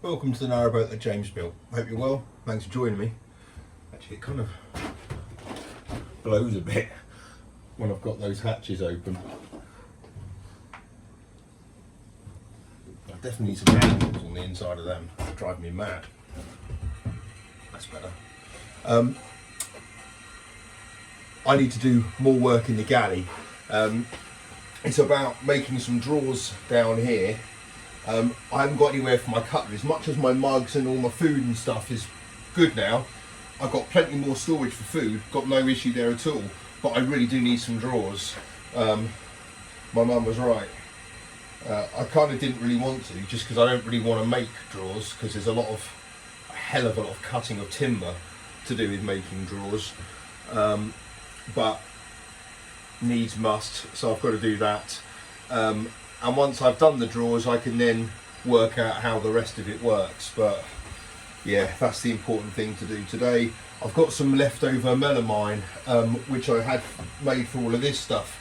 Welcome to the Narrowboat that James built. Hope you're well. Thanks for joining me. Actually, it kind of blows a bit when I've got those hatches open. I definitely need some handles on the inside of them. It's driving me mad. That's better. I need to do more work in the galley. It's about making some drawers down here. I haven't got anywhere for my cutlery. As much as my mugs and all my food and stuff is good now, I've got plenty more storage for food, got no issue there at all, but I really do need some drawers. My mum was right. I kind of didn't really want to, just because I don't really want to make drawers, because there's a hell of a lot of cutting of timber to do with making drawers, but needs must, so I've got to do that. And once I've done the drawers, I can then work out how the rest of it works. But yeah, that's the important thing to do today. I've got some leftover melamine, which I had made for all of this stuff,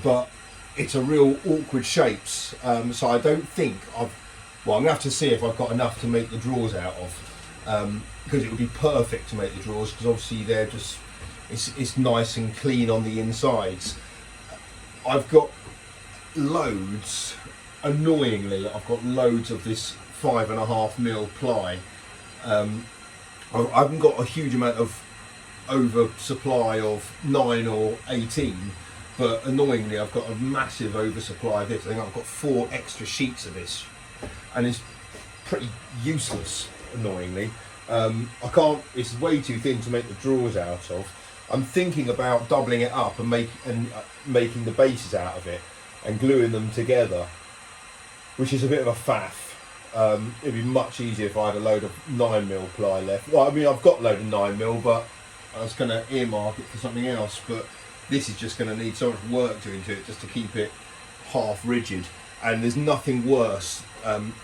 but it's a real awkward shapes. So I don't think I'm gonna have to see if I've got enough to make the drawers out of, because it would be perfect to make the drawers, because obviously they're just, it's nice and clean on the insides. I've got loads, annoyingly, I've got loads of this 5.5mm ply. I haven't got a huge amount of oversupply of 9 or 18, but annoyingly I've got a massive oversupply of this. I think I've got 4 extra sheets of this, and it's pretty useless, annoyingly. It's way too thin to make the drawers out of. I'm thinking about doubling it up and making the bases out of it and gluing them together, which is a bit of a faff. It'd be much easier if I had a load of 9mm ply left. Well, I mean, I've got a load of 9mm, but I was going to earmark it for something else, but this is just going to need so much work doing to it just to keep it half rigid. And there's nothing worse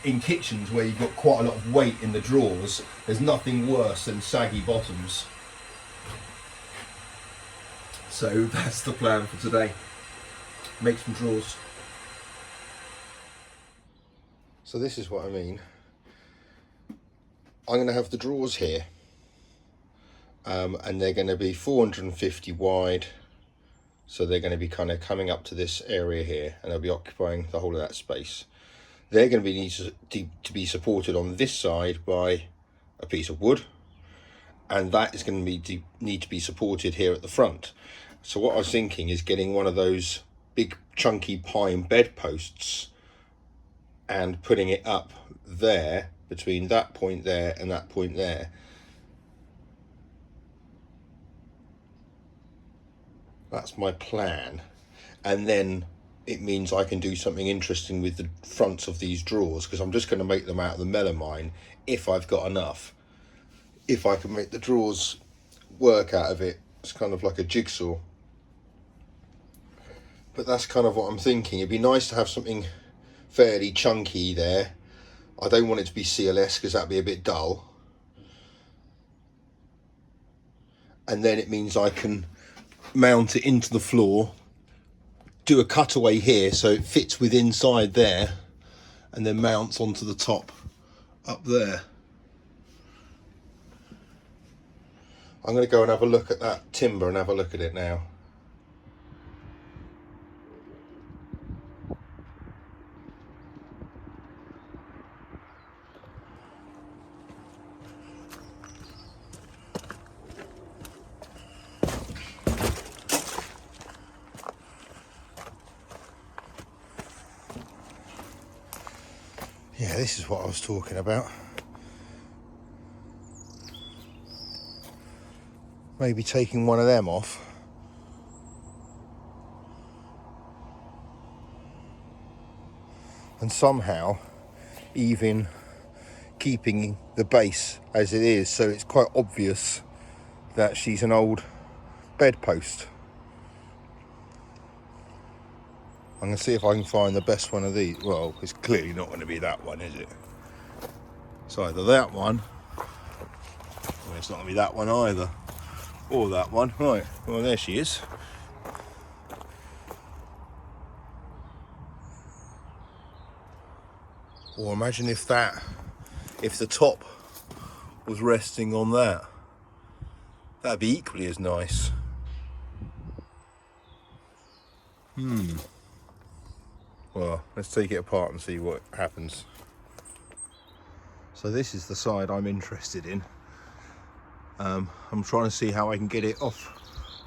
in kitchens where you've got quite a lot of weight in the drawers. There's nothing worse than saggy bottoms. So that's the plan for today. Make some drawers. So this is what I mean. I'm going to have the drawers here, and they're going to be 450 wide, so they're going to be kind of coming up to this area here, and they'll be occupying the whole of that space. They're going to be need to be supported on this side by a piece of wood, and that is going to need to be supported here at the front. So what I was thinking is getting one of those big chunky pine bedposts and putting it up there between that point there and that point there. That's my plan. And then it means I can do something interesting with the fronts of these drawers, because I'm just going to make them out of the melamine if I've got enough. If I can make the drawers work out of it, it's kind of like a jigsaw. But that's kind of what I'm thinking. It'd be nice to have something fairly chunky there. I don't want it to be CLS because that'd be a bit dull. And then it means I can mount it into the floor, do a cutaway here so it fits with inside there, and then mounts onto the top up there. I'm going to go and have a look at that timber and have a look at it now. Yeah, this is what I was talking about. Maybe taking one of them off. And somehow even keeping the base as it is, so it's quite obvious that she's an old bedpost. I'm going to see if I can find the best one of these. Well, it's clearly not going to be that one, is it? It's either that one, or it's not going to be that one either, or that one. Right, well, there she is. Or imagine if that if the top was resting on that. That'd be equally as nice. Well, let's take it apart and see what happens. So this is the side I'm interested in. I'm trying to see how I can get it off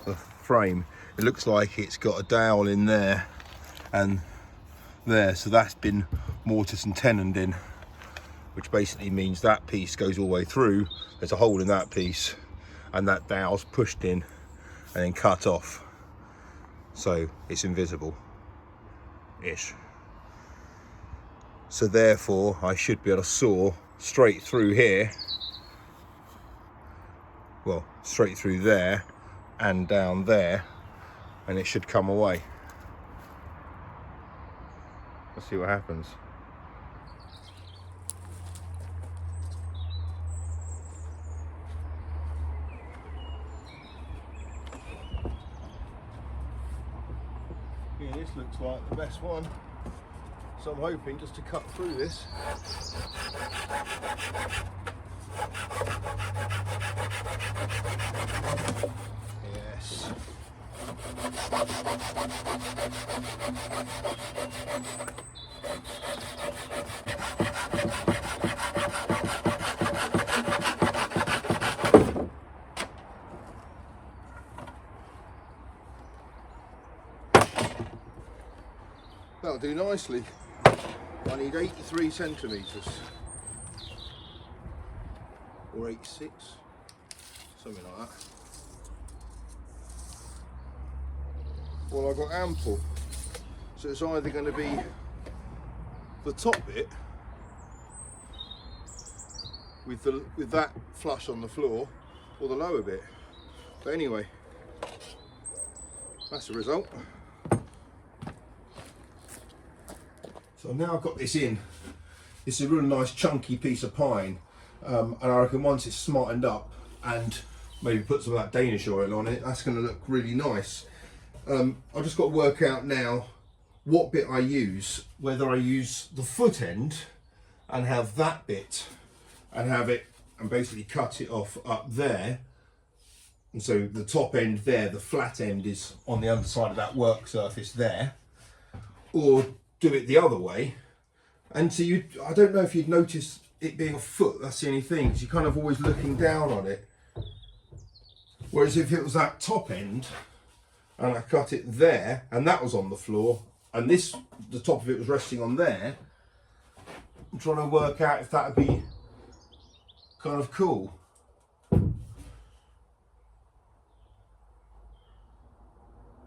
the frame. It looks like it's got a dowel in there and there, so that's been mortised and tenoned in, which basically means that piece goes all the way through. There's a hole in that piece and that dowel's pushed in and then cut off, so it's invisible-ish. So therefore I should be able to saw straight through here, well, straight through there and down there, and it should come away. Let's see what happens. Yeah, this looks like the best one. So I'm hoping just to cut through this. Yes. That'll do nicely. I need 83 centimetres or 86, something like that. Well, I've got ample, so it's either going to be the top bit with that flush on the floor, or the lower bit. But anyway, that's the result. So now I've got this in. It's a really nice chunky piece of pine, and I reckon once it's smartened up and maybe put some of that Danish oil on it, that's going to look really nice. I've just got to work out now what bit I use, whether I use the foot end and have that bit and have it and basically cut it off up there, and so the top end there, the flat end is on the underside of that work surface there, or do it the other way. And so I don't know if you'd notice it being a foot, that's the only thing, because you're kind of always looking down on it. Whereas if it was that top end and I cut it there and that was on the floor and the top of it was resting on there, I'm trying to work out if that would be kind of cool.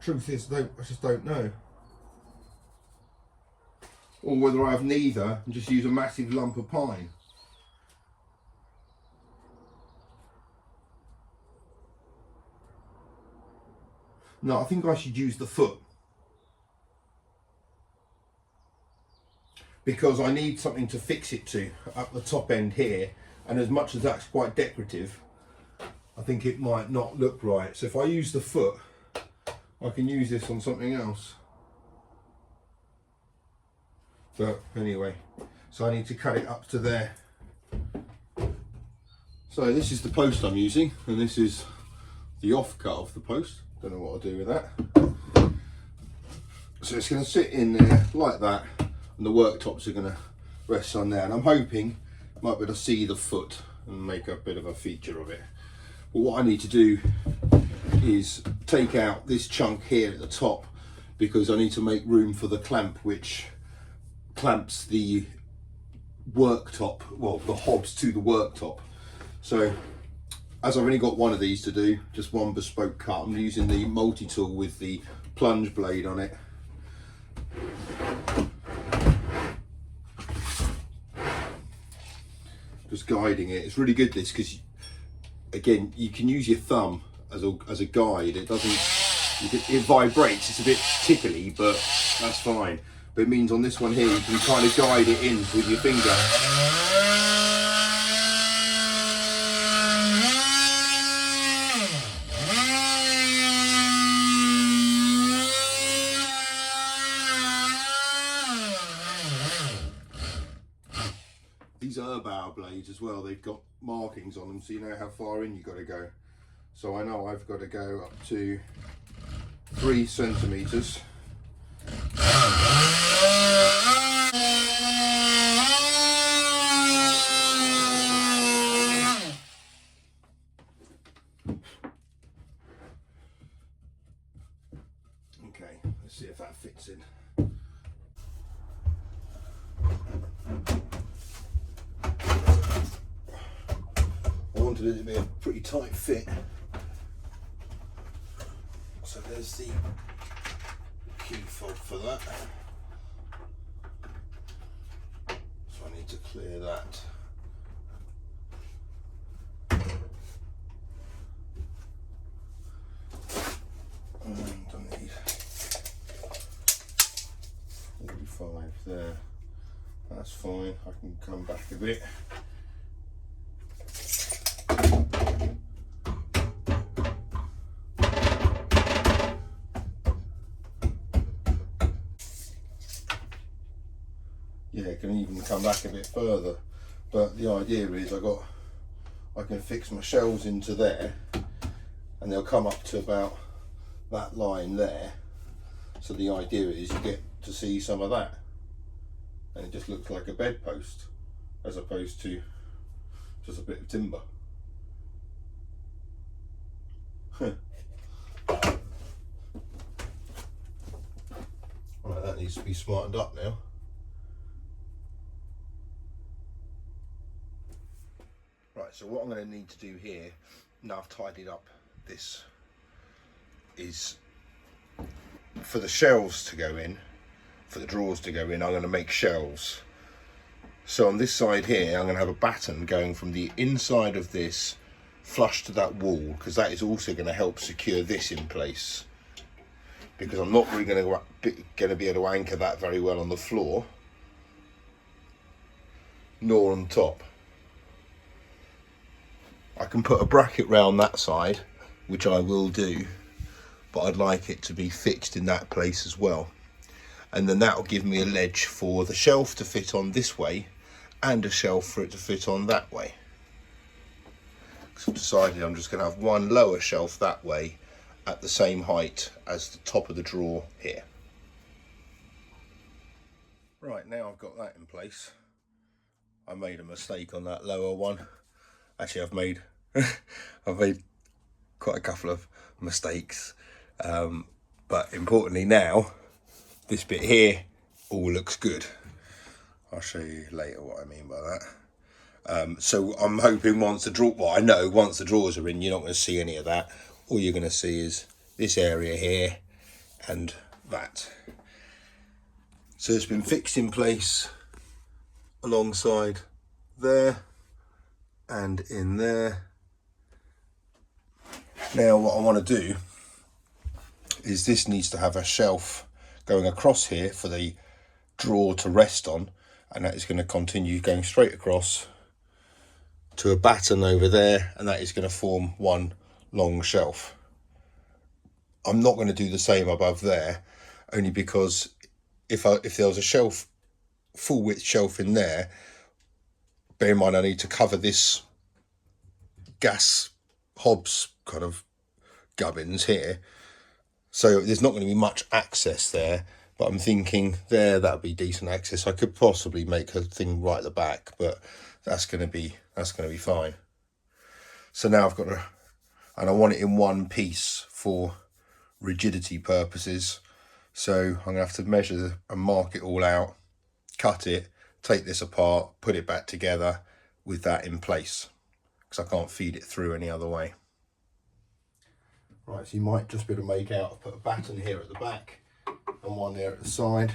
Truth is, I just don't know. Or whether I have neither and just use a massive lump of pine. No, I think I should use the foot, because I need something to fix it to up the top end here, and as much as that's quite decorative, I think it might not look right. So if I use the foot, I can use this on something else. But anyway, so I need to cut it up to there. So this is the post I'm using, and this is the offcut of the post. Don't know what I'll do with that. So it's going to sit in there like that, and the worktops are going to rest on there. And I'm hoping I might be able to see the foot and make a bit of a feature of it. But what I need to do is take out this chunk here at the top, because I need to make room for the clamp which clamps the worktop, well, the hobs to the worktop. So as I've only got one of these to do, just one bespoke cut, I'm using the multi-tool with the plunge blade on it. Just guiding it. It's really good, this, because again, you can use your thumb as a guide. It doesn't, it vibrates, it's a bit tickly, but that's fine. But it means on this one here, you can kind of guide it in with your finger. these are bow blades as well. They've got markings on them, so you know how far in you've got to go. So I know I've got to go up to 3 centimetres. Okay, let's see if that fits in. I wanted it to be a pretty tight fit. So there's the key fob for that. So I need to clear that. And I need 45 there. That's fine. I can come back a bit. Yeah, it can even come back a bit further, but the idea is I can fix my shelves into there and they'll come up to about that line there. So the idea is you get to see some of that and it just looks like a bedpost as opposed to just a bit of timber. Right, that needs to be smartened up now. Right, so what I'm going to need to do here, now I've tidied up this, is for the shelves to go in, for the drawers to go in, I'm going to make shelves. So on this side here, I'm going to have a batten going from the inside of this flush to that wall, because that is also going to help secure this in place. Because I'm not really going to be able to anchor that very well on the floor, nor on top. I can put a bracket round that side, which I will do, but I'd like it to be fixed in that place as well. And then that will give me a ledge for the shelf to fit on this way and a shelf for it to fit on that way. So I've decided I'm just going to have one lower shelf that way at the same height as the top of the drawer here. Right, now I've got that in place. I made a mistake on that lower one. Actually, I've made quite a couple of mistakes, but importantly now, this bit here all looks good. I'll show you later what I mean by that. So I'm hoping once the drawers are in, you're not going to see any of that. All you're going to see is this area here and that. So it's been fixed in place alongside there and in there. Now what I want to do is this needs to have a shelf going across here for the drawer to rest on, and that is going to continue going straight across to a batten over there, and that is going to form one long shelf. I'm not going to do the same above there, only because if there was a shelf, full width shelf in there, bear in mind I need to cover this gas hobs kind of gubbins here, so there's not going to be much access there, but I'm thinking there that'd be decent access. I could possibly make a thing right at the back, but that's going to be fine. So now I've got to, and I want it in one piece for rigidity purposes, so I'm going to have to measure and mark it all out, cut it, take this apart, put it back together with that in place, because I can't feed it through any other way. Right, so you might just be able to make out, I've put a batten here at the back and one there at the side.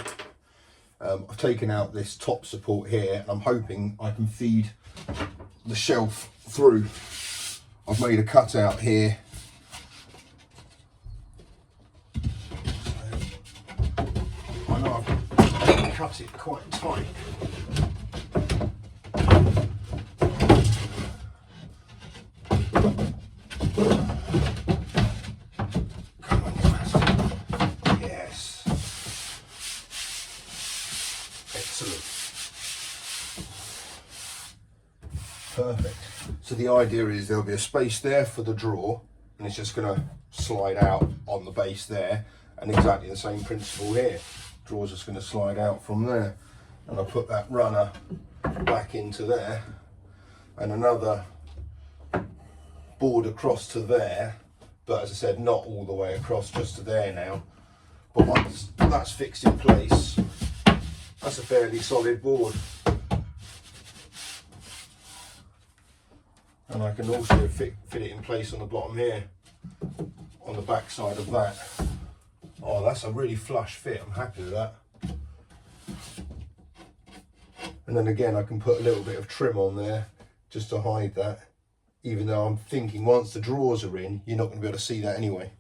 I've taken out this top support here, and I'm hoping I can feed the shelf through. I've made a cutout here. So I know I've cut it quite tight. Perfect. So the idea is there'll be a space there for the drawer, and it's just going to slide out on the base there, and exactly the same principle here. Drawer's just going to slide out from there, and I'll put that runner back into there, and another board across to there, but as I said, not all the way across, just to there now. But once that's fixed in place, that's a fairly solid board. And I can also fit it in place on the bottom here, on the back side of that. Oh, that's a really flush fit, I'm happy with that. And then again, I can put a little bit of trim on there just to hide that, even though I'm thinking once the drawers are in, you're not going to be able to see that anyway.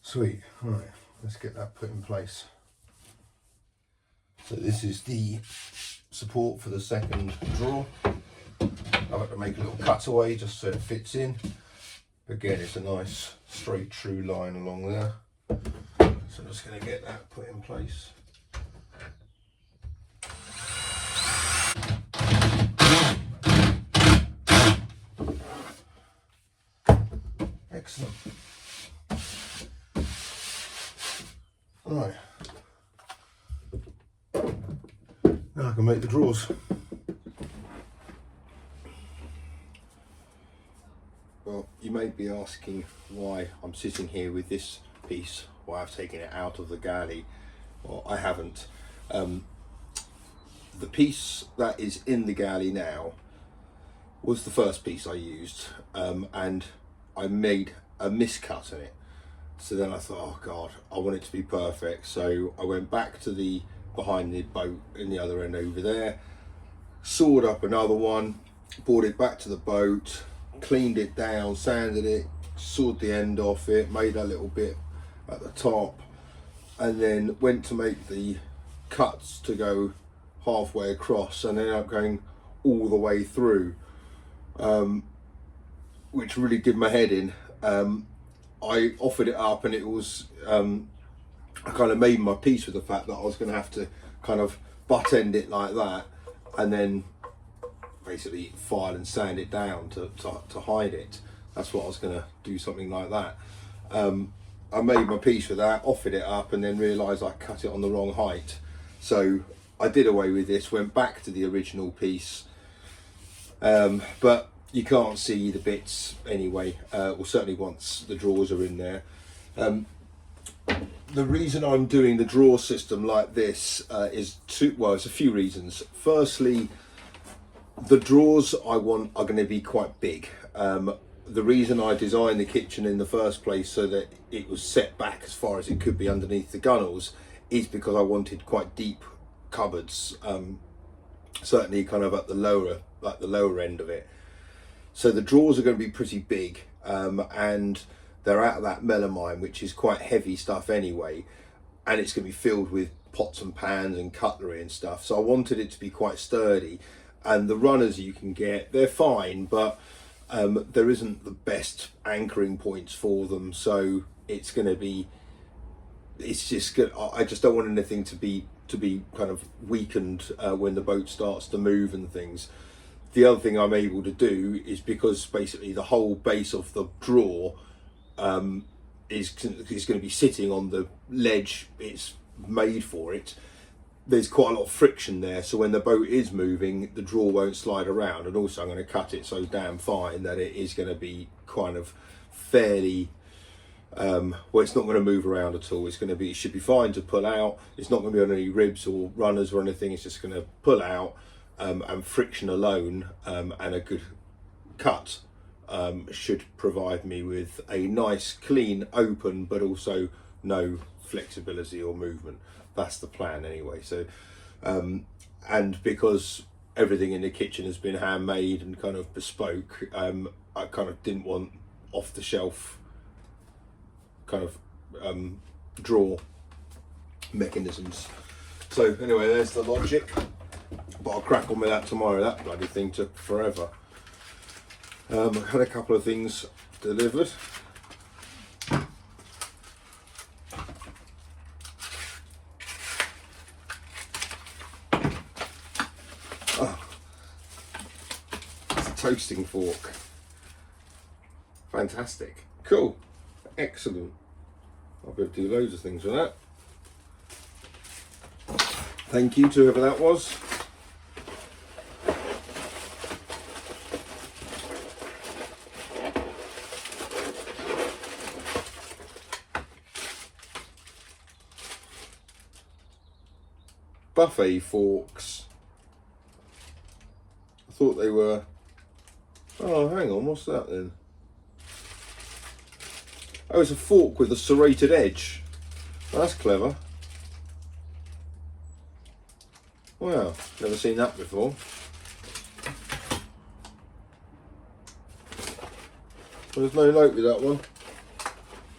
Sweet. Right, let's get that put in place. So this is the support for the second drawer. I've had to make a little cutaway just so it fits in. Again, it's a nice straight true line along there. So I'm just going to get that put in place. Excellent. Right. Now I can make the drawers. Well, you may be asking why I'm sitting here with this piece, why I've taken it out of the galley. Well, I haven't. The piece that is in the galley now was the first piece I used, and I made a miscut in it. So then I thought, oh God, I want it to be perfect. So I went back to the behind the boat in the other end over there, sawed up another one, brought it back to the boat, cleaned it down, sanded it, sawed the end off it, made that little bit at the top, and then went to make the cuts to go halfway across, and ended up going all the way through, which really did my head in. I offered it up, and it was I kind of made my peace with the fact that I was going to have to kind of butt end it like that, and then basically file and sand it down to hide it. That's what I was going to do, something like that. I made my peace with that, offered it up, and then realised I cut it on the wrong height. So I did away with this, went back to the original piece, but you can't see the bits anyway, or certainly once the drawers are in there. The reason I'm doing the drawer system like this is it's a few reasons. Firstly, the drawers I want are going to be quite big. The reason I designed the kitchen in the first place so that it was set back as far as it could be underneath the gunnels is because I wanted quite deep cupboards, certainly kind of at the lower end of it. So the drawers are going to be pretty big, and they're out of that melamine, which is quite heavy stuff anyway, and it's going to be filled with pots and pans and cutlery and stuff. So I wanted it to be quite sturdy, and the runners you can get, they're fine, but there isn't the best anchoring points for them. So it's going to be, it's just good. I just don't want anything to be kind of weakened when the boat starts to move and things. The other thing I'm able to do is, because basically the whole base of the drawer is going to be sitting on the ledge it's made for it, there's quite a lot of friction there, so when the boat is moving, the drawer won't slide around. And also I'm going to cut it so damn fine that it is going to be kind of fairly well, it's not going to move around at all. It should be fine to pull out. It's not going to be on any ribs or runners or anything. It's just going to pull out, and friction alone and a good cut should provide me with a nice clean open, but also no flexibility or movement. That's the plan anyway. So and because everything in the kitchen has been handmade and kind of bespoke, I kind of didn't want off the shelf kind of drawer mechanisms. So anyway, there's the logic, but I'll crack on with that tomorrow. That bloody thing took forever. I had a couple of things delivered. toasting fork. Fantastic. Cool. Excellent. I'll be able to do loads of things with that. Thank you to whoever that was. Buffet forks. I thought they were... Oh, hang on, what's that then? Oh, it's a fork with a serrated edge. That's clever. Wow, never seen that before. There's no note with that one.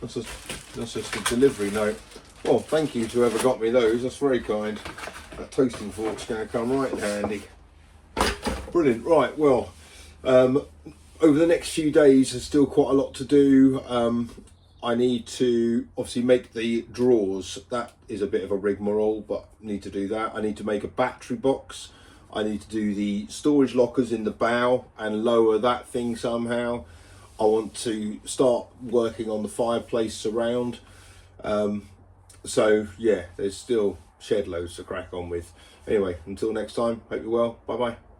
That's just a delivery note. Well, thank you to whoever got me those. That's very kind. That toasting fork's going to come right in handy. Brilliant. Right, well, over the next few days there's still quite a lot to do. I need to obviously make the drawers. That is a bit of a rigmarole, but need to do that. I need to make a battery box. I need to do the storage lockers in the bow and lower that thing somehow. I want to start working on the fireplace surround. So yeah, there's still shed loads to crack on with. Anyway, until next time, hope you're well. Bye bye.